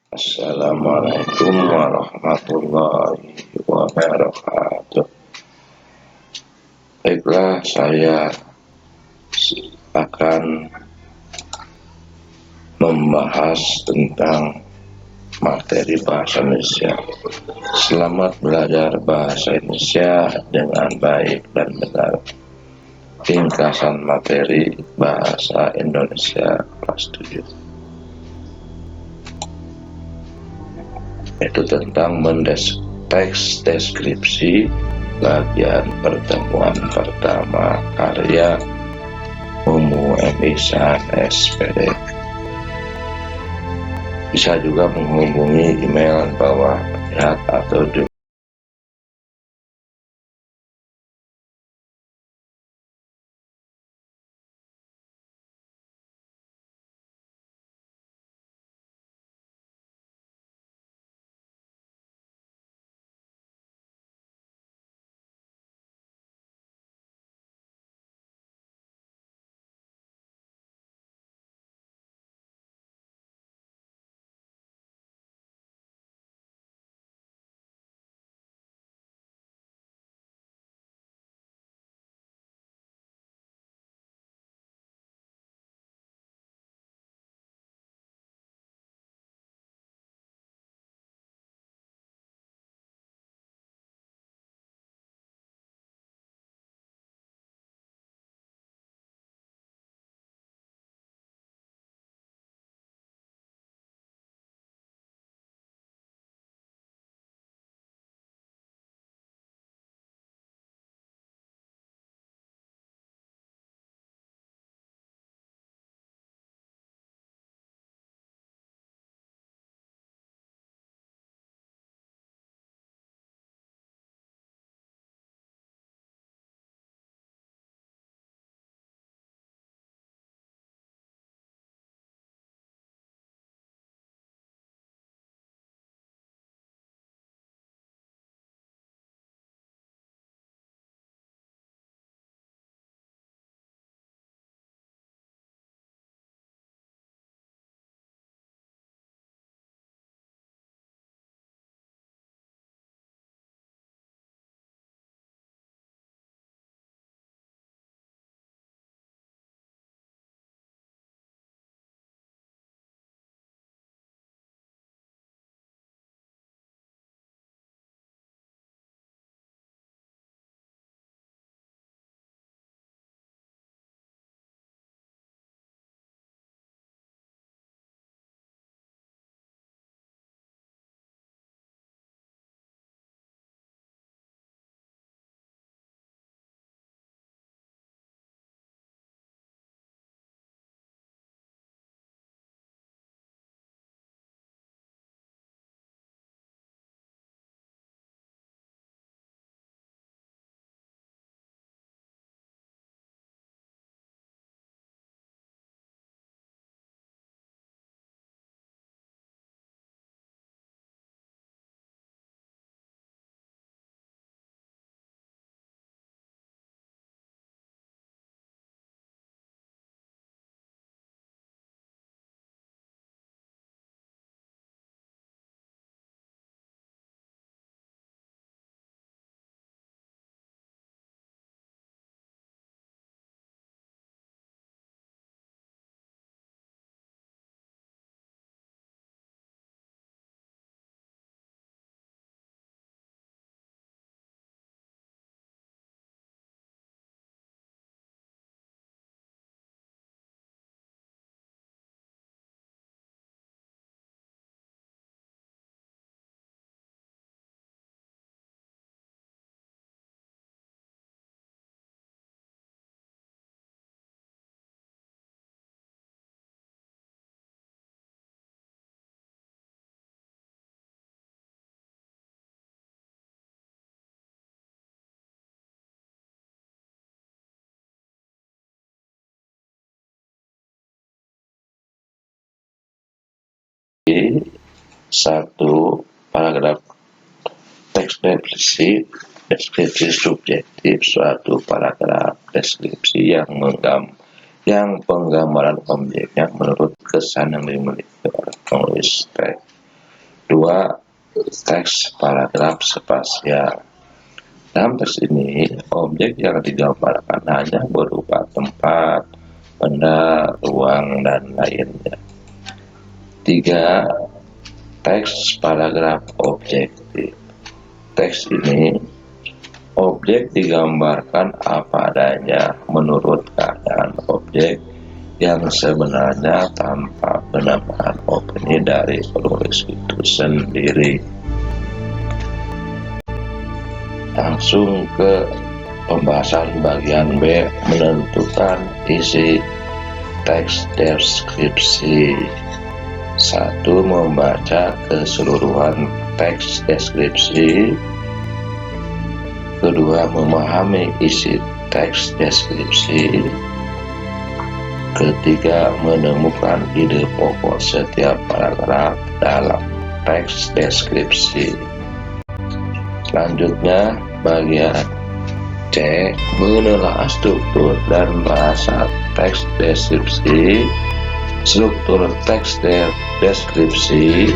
Assalamualaikum warahmatullahi wabarakatuh. Baiklah, saya akan membahas tentang materi bahasa Indonesia. Selamat belajar bahasa Indonesia dengan baik dan benar. Ringkasan materi bahasa Indonesia kelas 7. Itu tentang teks deskripsi bagian pertemuan pertama karya Mumu Emisan SPD. Bisa juga menghubungi email bawah lihat atau di satu paragraf teks deskripsi subjektif suatu paragraf deskripsi yang penggambaran objeknya menurut kesan yang dimiliki oleh penulis teks kedua, teks paragraf spasial. Dalam teks ini, objek yang digambarkan hanya berupa tempat, benda, ruang, dan lainnya. 3. Teks paragraf objektif. Teks ini, objek digambarkan apa adanya menurut keadaan objek yang sebenarnya tanpa penambahan opini dari penulis itu sendiri. Langsung ke pembahasan bagian B, menentukan isi teks deskripsi. 1. Membaca keseluruhan teks deskripsi. 2. Memahami isi teks deskripsi. 3. Menemukan ide pokok setiap paragraf dalam teks deskripsi. Selanjutnya, bagian C, menelaah struktur dan bahasa teks deskripsi. Struktur teks deskripsi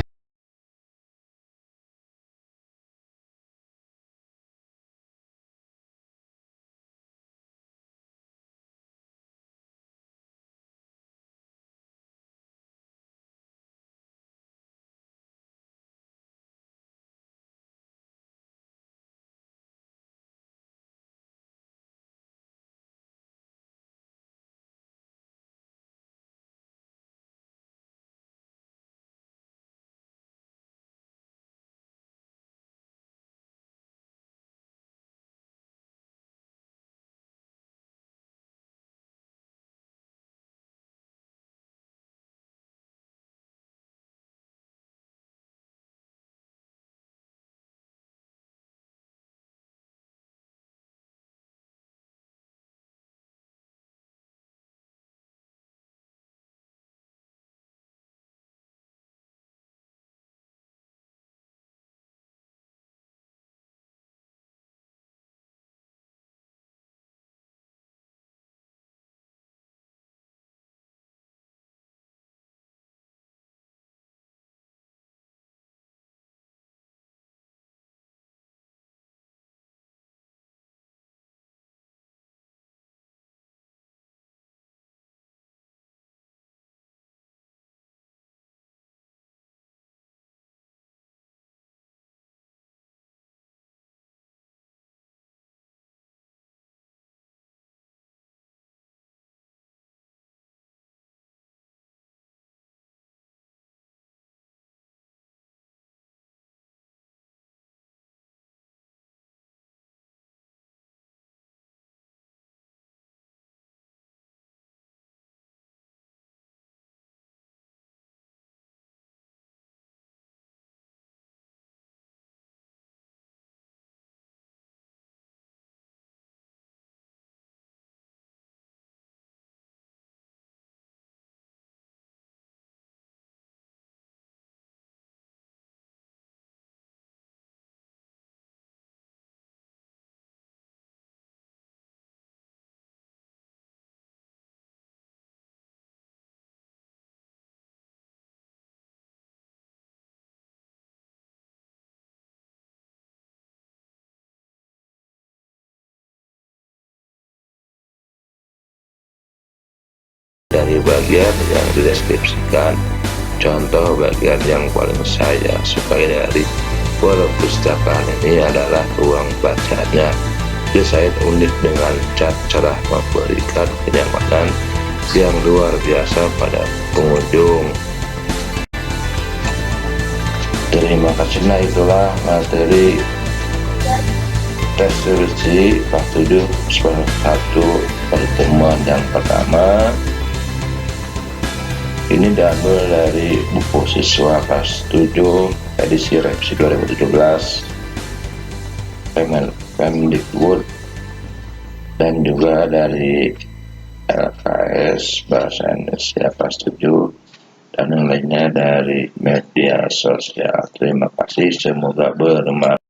dari bagian yang dideskripsikan. Contoh bagian yang paling saya sukai dari perpustakaan ini adalah ruang bacanya. Desain unik dengan cat cerah memberikan kenyamanan yang luar biasa pada pengunjung. Terima kasih. Nah, itulah materi deskripsi kelas 7 satu pertemuan yang pertama. Ini diambil dari buku siswa kelas 7 edisi revisi 2017 Kemendikbud, dan juga dari LKS Bahasa Indonesia kelas 7, dan yang lainnya dari media sosial. Terima kasih, semoga bermanfaat.